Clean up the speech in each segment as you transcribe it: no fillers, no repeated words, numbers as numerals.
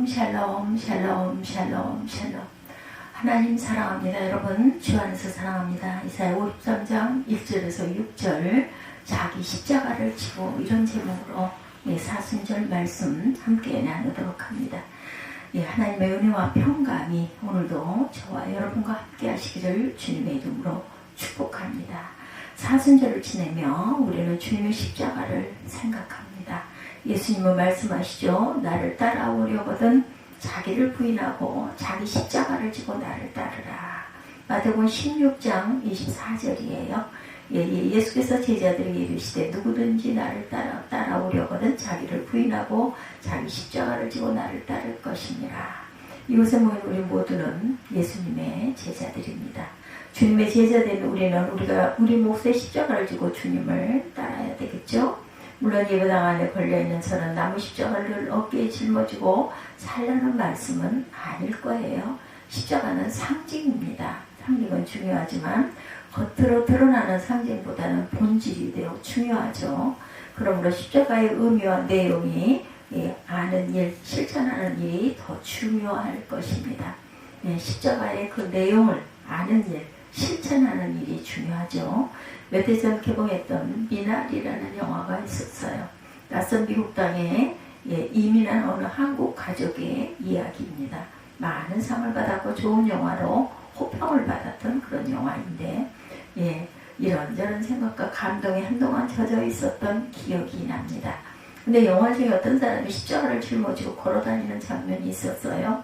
샬롬 샬롬 샬롬 샬롬 샬롬. 하나님 사랑합니다. 여러분 주 안에서 사랑합니다. 이사야 53장 1절에서 6절 자기 십자가를 지고 이런 제목으로 사순절 말씀 함께 나누도록 합니다. 하나님의 은혜와 평강이 오늘도 저와 여러분과 함께 하시기를 주님의 이름으로 축복합니다. 사순절을 지내며 우리는 주님의 십자가를 생각합니다. 예수님은 말씀하시죠. 나를 따라오려거든 자기를 부인하고 자기 십자가를 지고 나를 따르라. 마태복음 16장 24절이에요. 예수께서 제자들에게 이르시되 누구든지 나를 따라오려거든 자기를 부인하고 자기 십자가를 지고 나를 따를 것이니라. 이곳에 모인 우리 모두는 예수님의 제자들입니다. 주님의 제자된 우리는 우리 몫의 십자가를 지고 주님을 따라야 되겠죠. 물론 예배당 안에 걸려있는 저는 나무 십자가를 어깨에 짊어지고 살라는 말씀은 아닐 거예요. 십자가는 상징입니다. 상징은 중요하지만 겉으로 드러나는 상징보다는 본질이 되어 중요하죠. 그러므로 십자가의 의미와 내용이 아는 일, 실천하는 일이 더 중요할 것입니다. 십자가의 그 내용을 아는 일, 실천하는 일이 중요하죠. 몇 해 전 개봉했던 미나리라는 영화가 있었어요. 낯선 미국 땅에 이민한 어느 한국 가족의 이야기입니다. 많은 상을 받았고 좋은 영화로 호평을 받았던 그런 영화인데 이런저런 생각과 감동에 한동안 젖어 있었던 기억이 납니다. 근데 영화 중에 어떤 사람이 십자가를 짊어지고 걸어다니는 장면이 있었어요.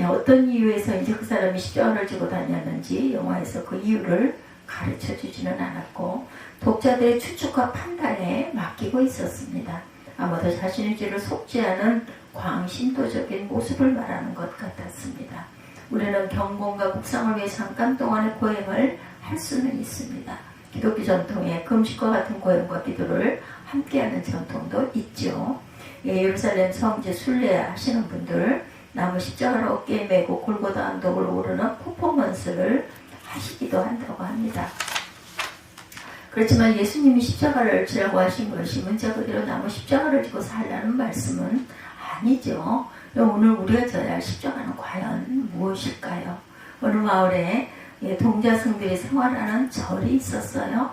어떤 이유에서 이제 그 사람이 십자가를 지고 다녔는지 영화에서 그 이유를 가르쳐 주지는 않았고 독자들의 추측과 판단에 맡기고 있었습니다. 아마도 자신의 죄를 속지 않은 광신도적인 모습을 말하는 것 같았습니다. 우리는 경건과 묵상을 위해 잠깐 동안의 고행을 할 수는 있습니다. 기독교 전통에 금식과 같은 고행과 기도를 함께하는 전통도 있죠. 예루살렘 성지 순례 하시는 분들 나무 십자가를 어깨에 메고 골고다 언덕을 오르는 퍼포먼스를 하시기도 한다고 합니다. 그렇지만 예수님이 십자가를 지라고 하신 것이 문자 그대로 나무 십자가를 지고 살라는 말씀은 아니죠. 오늘 우리가 져야 할 십자가는 과연 무엇일까요? 어느 마을에 동자승들이 생활하는 절이 있었어요.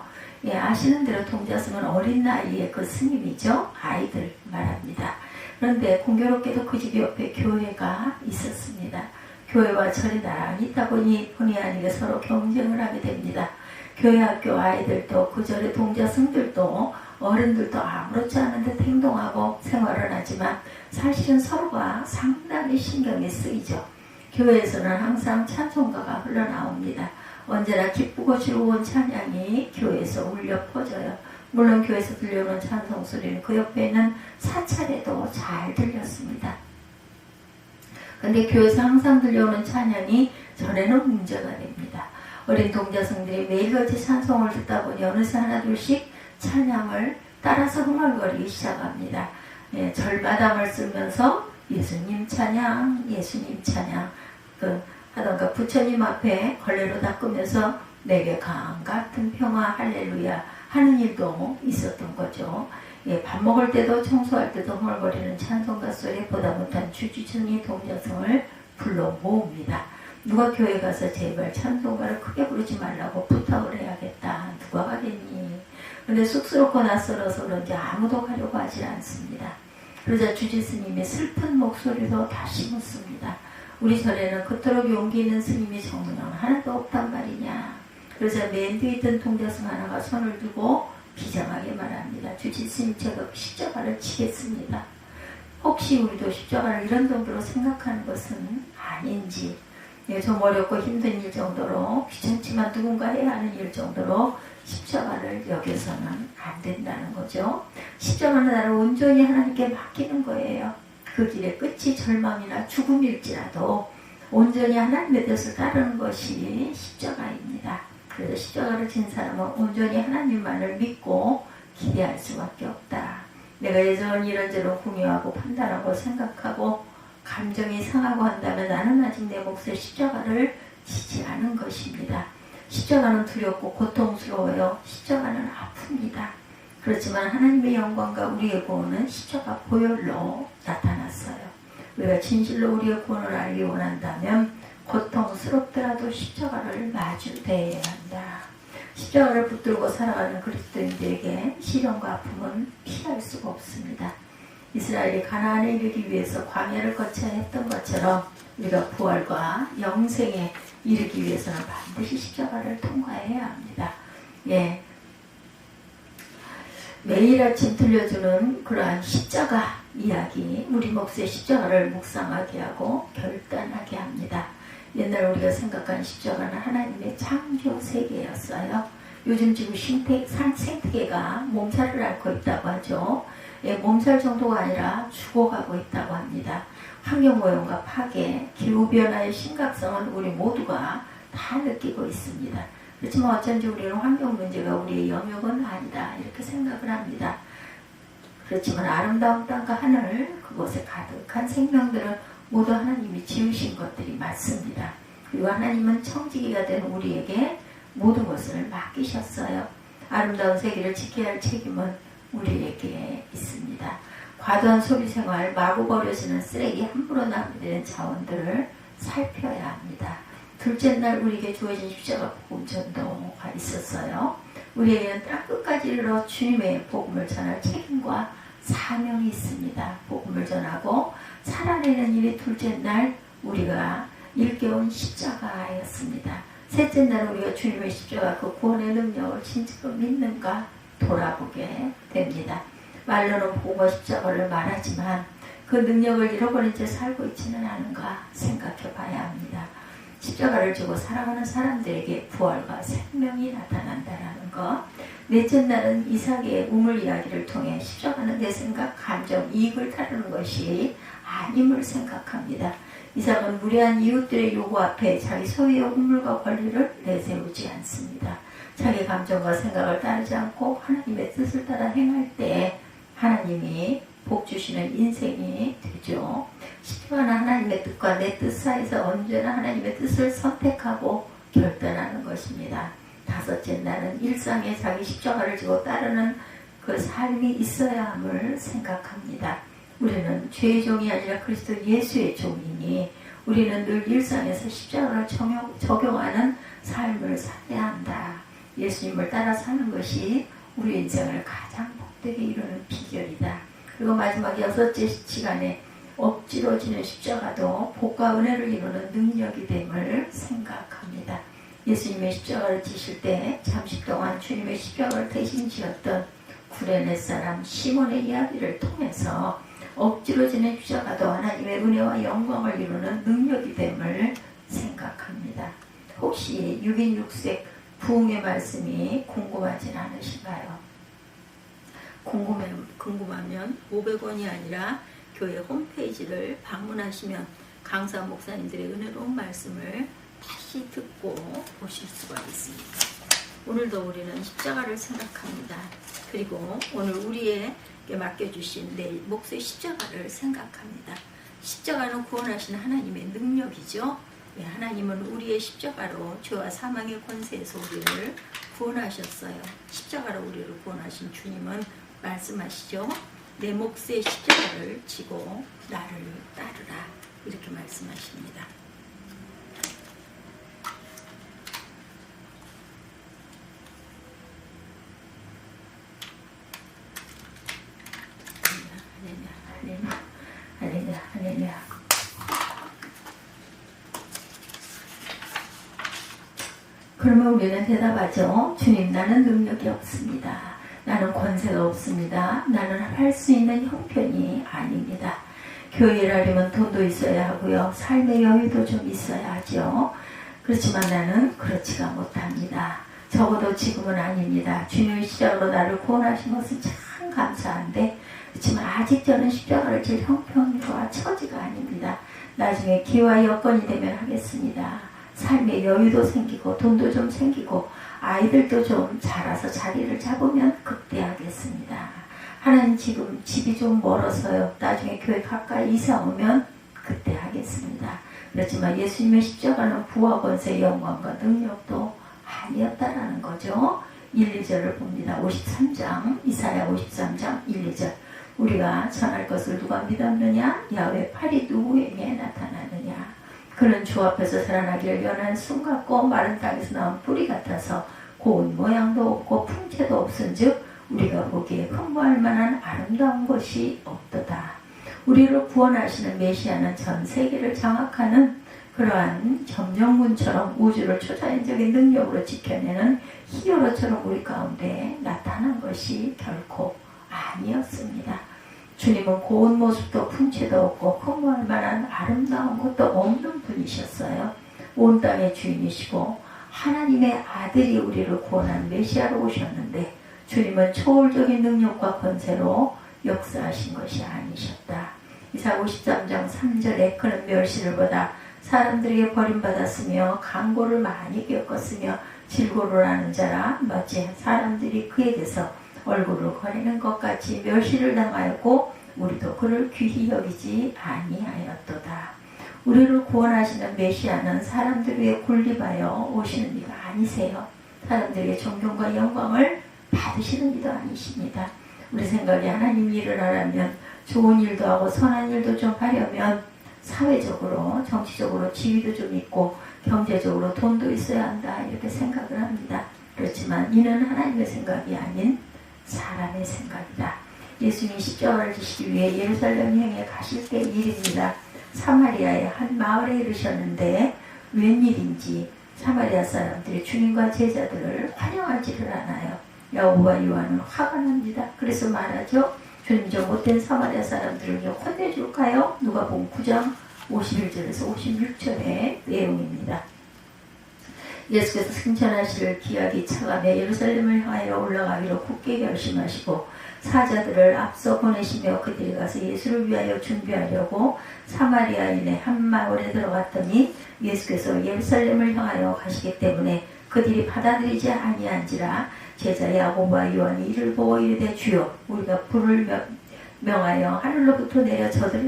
아시는 대로 동자승은 어린 나이에 그 스님이죠. 아이들 말합니다. 그런데 공교롭게도 그 집 옆에 교회가 있었습니다. 교회와 절이 나란히 있다 보니 본의 아니게 서로 경쟁을 하게 됩니다. 교회 학교 아이들도 그 절의 동자승들도 어른들도 아무렇지 않은 듯 행동하고 생활을 하지만 사실은 서로가 상당히 신경이 쓰이죠. 교회에서는 항상 찬송가가 흘러나옵니다. 언제나 기쁘고 즐거운 찬양이 교회에서 울려 퍼져요. 물론 교회에서 들려오는 찬송 소리는 그 옆에 있는 사찰에도 잘 들렸습니다. 근데 교회에서 항상 들려오는 찬양이 전에는 문제가 됩니다. 어린 동자승들이 매일같이 찬송을 듣다 보니 어느새 하나둘씩 찬양을 따라서 흥얼거리기 시작합니다. 절마담을 쓰면서 예수님 찬양, 예수님 찬양 하던가 부처님 앞에 걸레로 닦으면서 내게 강 같은 평화 할렐루야 하는 일도 있었던 거죠. 밥 먹을 때도 청소할 때도 흥얼거리는 찬송가 소리에 보다 못한 주지층이 동자승을 불러 모읍니다. 누가 교회 가서 제발 찬송가를 크게 부르지 말라고 부탁을 해야겠다. 누가 가겠니? 그런데 쑥스럽고 낯설어서 그런지 아무도 가려고 하지 않습니다. 그러자 주지스님이 슬픈 목소리로 다시 묻습니다. 우리 절에는 그토록 용기 있는 스님이 정녕 하나도 없단 말이냐. 그러자 맨 뒤에 있던 동자승 하나가 손을 들고 비장하게 말합니다. 주지스님 제가 십자가를 치겠습니다. 혹시 우리도 십자가를 이런 정도로 생각하는 것은 아닌지 좀 어렵고 힘든 일 정도로 귀찮지만 누군가 해야 하는 일 정도로 십자가를 여겨서는 안 된다는 거죠. 십자가는 나를 온전히 하나님께 맡기는 거예요. 그 길의 끝이 절망이나 죽음일지라도 온전히 하나님의 뜻을 따르는 것이 십자가입니다. 그래서 십자가를 진 사람은 온전히 하나님만을 믿고 기대할 수밖에 없다. 내가 여전히 이런저런 궁여하고 판단하고 생각하고 감정이 상하고 한다면 나는 아직 내 몫의 십자가를 지지 않은 것입니다. 십자가는 두렵고 고통스러워요. 십자가는 아픕니다. 그렇지만 하나님의 영광과 우리의 구원은 십자가 보혈로 나타났어요. 우리가 진실로 우리의 구원을 알기 원한다면 고통스럽더라도 십자가를 마주대해야 한다. 십자가를 붙들고 살아가는 그리스도인들에게 시련과 아픔은 피할 수가 없습니다. 이스라엘이 가나안에 이르기 위해서 광야를 거쳐야 했던 것처럼 우리가 부활과 영생에 이르기 위해서는 반드시 십자가를 통과해야 합니다. 예, 매일 아침 들려주는 그러한 십자가 이야기, 우리 몫의 십자가를 묵상하게 하고 결단하게 합니다. 옛날 우리가 생각한 십자가는 하나님의 창조 세계였어요. 요즘 지금 생태계가 몸살을 앓고 있다고 하죠. 예, 몸살 정도가 아니라 죽어가고 있다고 합니다. 환경오염과 파괴, 기후변화의 심각성은 우리 모두가 다 느끼고 있습니다. 그렇지만 어쩐지 우리는 환경 문제가 우리의 영역은 아니다 이렇게 생각을 합니다. 그렇지만 아름다운 땅과 하늘, 그곳에 가득한 생명들은 모두 하나님이 지으신 것들이 맞습니다. 그리고 하나님은 청지기가 된 우리에게 모든 것을 맡기셨어요. 아름다운 세계를 지켜야 할 책임은 우리에게 있습니다. 과도한 소비생활, 마구 버려지는 쓰레기, 함부로 낭비되는 자원들을 살펴야 합니다. 둘째 날 우리에게 주어진 십자가 복음 전도가 있었어요. 우리에게는 땅 끝까지 이르러 주님의 복음을 전할 책임과 사명이 있습니다. 복음을 전하고 살아내는 일이 둘째 날 우리가 일깨운 십자가였습니다. 셋째 날 우리가 주님의 십자가 그 구원의 능력을 진짜로 믿는가 돌아보게 됩니다. 말로는 복음과 십자가를 말하지만 그 능력을 잃어버린 채 살고 있지는 않은가 생각해 봐야 합니다. 십자가를 지고 살아가는 사람들에게 부활과 생명이 나타난다는 것. 넷째 날은 이삭의 우물 이야기를 통해 십자가는 내 생각, 감정, 이익을 따르는 것이 아님을 생각합니다. 이삭은 무례한 이웃들의 요구 앞에 자기 소유의 우물과 권리를 내세우지 않습니다. 자기 감정과 생각을 따르지 않고 하나님의 뜻을 따라 행할 때 하나님이 복 주시는 인생이 되죠. 십자가는 하나님의 뜻과 내 뜻 사이에서 언제나 하나님의 뜻을 선택하고 결단하는 것입니다. 다섯째 날은 일상에 자기 십자가를 지고 따르는 그 삶이 있어야 함을 생각합니다. 우리는 죄의 종이 아니라 그리스도 예수의 종이니 우리는 늘 일상에서 십자가를 적용하는 삶을 살아야 한다. 예수님을 따라 사는 것이 우리 인생을 가장 복되게 이루는 비결이다. 그리고 마지막 여섯째 시간에 억지로 지는 십자가도 복과 은혜를 이루는 능력이 됨을 생각합니다. 예수님의 십자가를 지실 때 잠시 동안 주님의 십자가를 대신 지었던 구레네 사람 시몬의 이야기를 통해서 억지로 지는 십자가도 하나님의 은혜와 영광을 이루는 능력이 됨을 생각합니다. 혹시 6인 6색 부흥의 말씀이 궁금하진 않으신가요? 궁금하면 500원이 아니라 교회 홈페이지를 방문하시면 강사 목사님들의 은혜로운 말씀을 다시 듣고 보실 수가 있습니다. 오늘도 우리는 십자가를 생각합니다. 그리고 오늘 우리에게 맡겨주신 내 몫의 십자가를 생각합니다. 십자가는 구원하신 하나님의 능력이죠. 하나님은 우리의 십자가로 죄와 사망의 권세에서 우리를 구원하셨어요. 십자가로 우리를 구원하신 주님은 말씀하시죠. 내 몫의 십자가를 지고 나를 따르라 이렇게 말씀하십니다. 할렐루야. 그러면 우리는 대답하죠. 주님, 나는 능력이 없습니다. 나는 권세가 없습니다. 나는 할 수 있는 형편이 아닙니다. 교회를 하려면 돈도 있어야 하고요. 삶의 여유도 좀 있어야 하죠. 그렇지만 나는 그렇지가 못합니다. 적어도 지금은 아닙니다. 주님의 십자가로 나를 구원하신 것은 참 감사한데 그렇지만 아직 저는 십자가를 질 형편과 처지가 아닙니다. 나중에 기회와 여건이 되면 하겠습니다. 삶의 여유도 생기고 돈도 좀 생기고 아이들도 좀 자라서 자리를 잡으면 그때 하겠습니다. 하나님 지금 집이 좀 멀어서요. 나중에 교회 가까이 이사 오면 그때 하겠습니다. 그렇지만 예수님의 십자가는 부와 권세, 영광과 능력도 아니었다라는 거죠. 1, 2절을 봅니다. 53장, 이사야 53장 1, 2절. 우리가 전할 것을 누가 믿었느냐? 야훼 팔이 누구에게 나타나느냐? 그는 주 앞에서 살아나기를 연한 숨 같고 마른 땅에서 나온 뿌리 같아서 고운 모양도 없고 풍채도 없은즉 우리가 보기에 흠모할 만한 아름다운 것이 없도다. 우리를 구원하시는 메시아는 전 세계를 장악하는 그러한 점령군처럼 우주를 초자연적인 능력으로 지켜내는 히어로처럼 우리 가운데 나타난 것이 결코 아니었습니다. 주님은 고운 모습도 풍채도 없고 흠모할 만한 아름다운 것도 없는 분이셨어요. 온 땅의 주인이시고 하나님의 아들이 우리를 구원한 메시아로 오셨는데 주님은 초월적인 능력과 권세로 역사하신 것이 아니셨다. 이사 53장 3절에 그는 멸시를 받아 사람들에게 버림받았으며 강고를 많이 겪었으며 질고를 하는 자라 마치 사람들이 그에게서 얼굴을 가리는 것 같이 멸시를 당하였고 우리도 그를 귀히 여기지 아니하였도다. 우리를 구원하시는 메시아는 사람들 위에 군림하여 오시는 이가 아니세요. 사람들에게 존경과 영광을 받으시는 이도 아니십니다. 우리 생각에 하나님 일을 하려면 좋은 일도 하고 선한 일도 좀 하려면 사회적으로 정치적으로 지위도 좀 있고 경제적으로 돈도 있어야 한다 이렇게 생각을 합니다. 그렇지만 이는 하나님의 생각이 아닌 사람의 생각이다. 예수님이 십자가를 지시기 위해 예루살렘 향해 가실 때 일입니다. 사마리아의 한 마을에 이르셨는데 웬일인지 사마리아 사람들이 주님과 제자들을 환영하지를 않아요. 야고보와 요한은 화가 납니다. 그래서 말하죠. 주님 저 못된 사마리아 사람들을 혼내줄까요? 누가복음 9장 51절에서 56절의 내용입니다. 예수께서 승천하실 기약이 차가며 예루살렘을 향하여 올라가기로 굳게 결심하시고 사자들을 앞서 보내시며 그들이 가서 예수를 위하여 준비하려고 사마리아인의 한 마을에 들어갔더니 예수께서 예루살렘을 향하여 가시기 때문에 그들이 받아들이지 아니한지라 제자 야고보와 요한이 이를 보고 이르되 주여 우리가 불을 명하여 하늘로부터 내려 저들을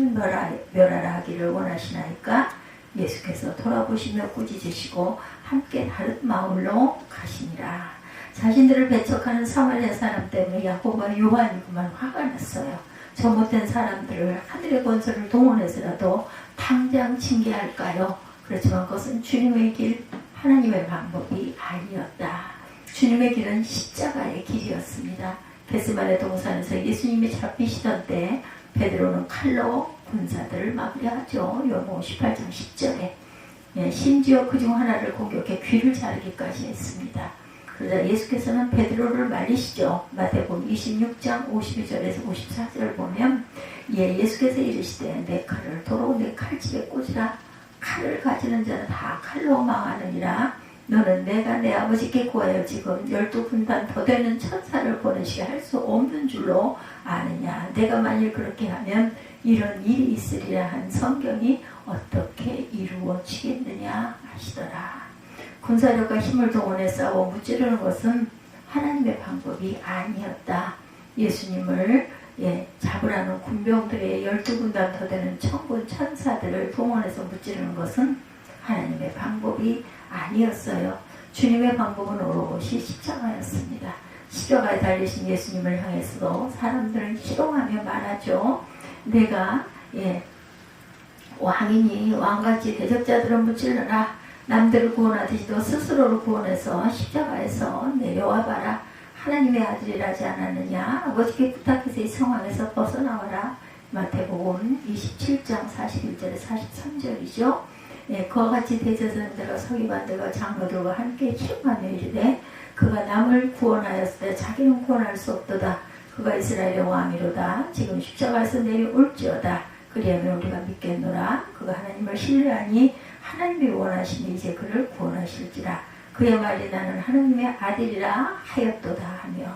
멸하라 하기를 원하시나이까? 예수께서 돌아보시며 꾸짖으시고 함께 다른 마을로 가시니라. 자신들을 배척하는 사마리아 사람 때문에 야고보와 요한이 그만 화가 났어요. 저 못된 사람들을 하늘의 권세를 동원해서라도 당장 징계할까요? 그렇지만 그것은 주님의 길, 하나님의 방법이 아니었다. 주님의 길은 십자가의 길이었습니다. 겟세마네 동산에서 예수님이 잡히시던 때 베드로는 칼로 군사들을 막으려하죠. 요한복음 18장 10절에 심지어 그중 하나를 공격해 귀를 자르기까지 했습니다. 그러자 예수께서는 베드로를 말리시죠. 마태복음 26장 52절에서 54절 보면 예수께서 이르시되 내 칼을 도로 내 칼집에 꽂으라. 칼을 가지는 자는 다 칼로 망하느니라. 너는 내가 내 아버지께 구하여 지금 12군단 더 되는 천사를 보내시게 할 수 없는 줄로 아느냐. 내가 만일 그렇게 하면 이런 일이 있으리라 한 성경이 어떻게 이루어지겠느냐 하시더라. 군사력과 힘을 동원해 싸워 무찌르는 것은 하나님의 방법이 아니었다. 예수님을 잡으라는 군병들의 12군단 더 되는 천군 천사들을 동원해서 무찌르는 것은 하나님의 방법이 아니었어요. 주님의 방법은 오롯이 십자가였습니다. 십자가에 달리신 예수님을 향해서도 사람들은 희롱하며 말하죠. 내가 왕이니 왕같이 대적자들은 무찔러라. 남들을 구원하듯이 너 스스로를 구원해서 십자가에서 내려와 봐라. 하나님의 아들이라지 않았느냐. 아버지께 부탁해서 이 상황에서 벗어나와라. 마태복음 27장 41절에 43절이죠. 그와 같이 대제사장들과 서기관들과 장로들과 함께 희롱하며 이르되 그가 남을 구원하였을 때 자기는 구원할 수 없도다. 그가 이스라엘의 왕이로다. 지금 십자가에서 내려올지어다. 그리하면 우리가 믿겠노라. 그가 하나님을 신뢰하니 하나님이 원하시니 이제 그를 구원하실지라. 그의 말이 나는 하나님의 아들이라 하였도다 하며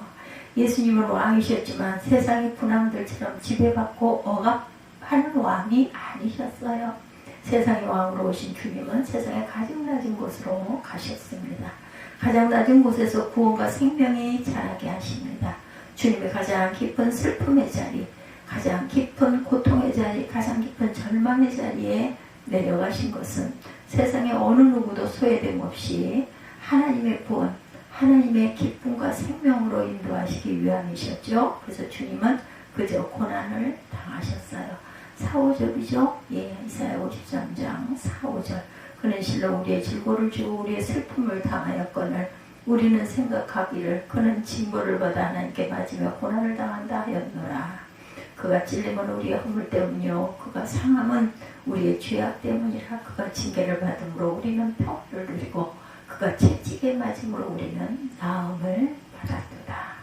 예수님은 왕이셨지만 세상의 군왕들처럼 지배받고 억압하는 왕이 아니셨어요. 세상의 왕으로 오신 주님은 세상의 가장 낮은 곳으로 가셨습니다. 가장 낮은 곳에서 구원과 생명이 자라게 하십니다. 주님의 가장 깊은 슬픔의 자리, 가장 깊은 고통의 자리, 가장 깊은 절망의 자리에 내려가신 것은 세상의 어느 누구도 소외됨 없이 하나님의 구원, 하나님의 기쁨과 생명으로 인도하시기 위함이셨죠. 그래서 주님은 그저 고난을 당하셨어요. 4, 5절이죠. 예, 이사야 53장 4, 5절. 그는 실로 우리의 질고를 주고 우리의 슬픔을 당하였거늘 우리는 생각하기를 그는 징벌을 받아 하나님께 맞으며 고난을 당한다 하였노라. 그가 찔림은 우리의 허물 때문이요 그가 상함은 우리의 죄악 때문이라. 그가 징계를 받음으로 우리는 평화를 누리고 그가 채찍에 맞음으로 우리는 나음을 받았도다.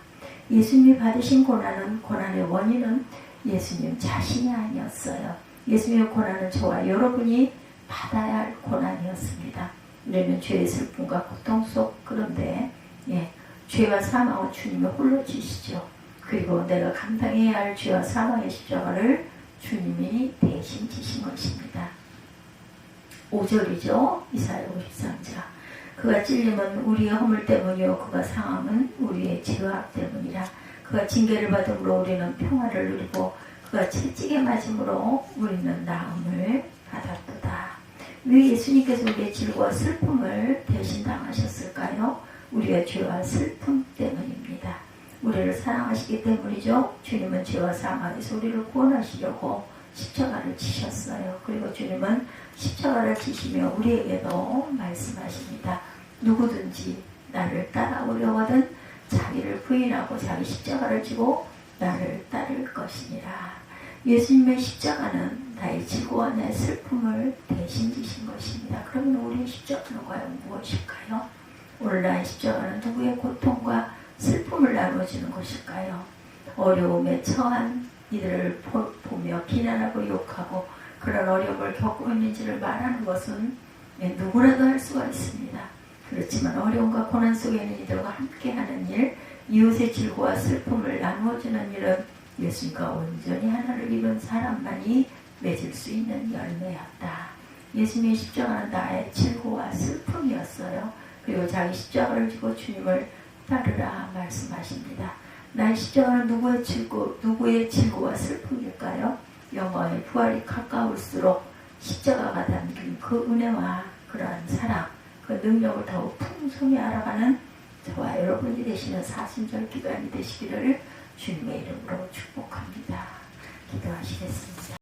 예수님이 받으신 고난의 원인은 예수님 자신이 아니었어요. 예수님의 고난은 저와 여러분이 받아야 할 고난이었습니다. 우리는 죄의 슬픔과 고통 속 그런데 죄와 사망은 주님이 홀로 지시죠. 그리고 내가 감당해야 할 죄와 사망의 십자가를 주님이 대신 지신 것입니다. 5절이죠. 이사야 53장. 그가 찔림은 우리의 허물 때문이요 그가 상함은 우리의 죄악 때문이라. 그가 징계를 받음으로 우리는 평화를 누리고 그가 채찍에 맞음으로 우리는 나음을 받았도다. 왜 예수님께서 우리의 질과 슬픔을 대신 당하셨을까요? 우리의 죄와 슬픔 때문입니다. 우리를 사랑하시기 때문이죠. 주님은 죄와 사망에서 우리를 구원하시려고 십자가를 지셨어요. 그리고 주님은 십자가를 지시며 우리에게도 말씀하십니다. 누구든지 나를 따라오려거든 자기를 부인하고 자기 십자가를 지고 나를 따를 것이니라. 예수님의 십자가는 나의 질고와 내 슬픔을 대신 지신 것입니다. 그러면 우리의 십자가는 과연 무엇일까요? 오늘 나의 십자가는 누구의 고통과 슬픔을 나눠주는 것일까요? 어려움에 처한 이들을 보며 비난하고 욕하고 그런 어려움을 겪고 있는지를 말하는 것은 누구라도 할 수가 있습니다. 그렇지만 어려움과 고난 속에 있는 이들과 함께하는 일, 이웃의 질고와 슬픔을 나누어주는 일은 예수님과 온전히 하나를 이룬 사람만이 맺을 수 있는 열매였다. 예수님의 십자가는 나의 질고와 슬픔이었어요. 그리고 자기 십자가를 지고 주님을 따르라 말씀하십니다. 나의 십자가는 누구의 질고와 슬픔일까요? 영광의 부활이 가까울수록 십자가가 담긴 그 은혜와 그러한 사랑, 그 능력을 더욱 풍성히 알아가는 저와 여러분이 되시는 사순절 기간이 되시기를 주님의 이름으로 축복합니다. 기도하시겠습니다.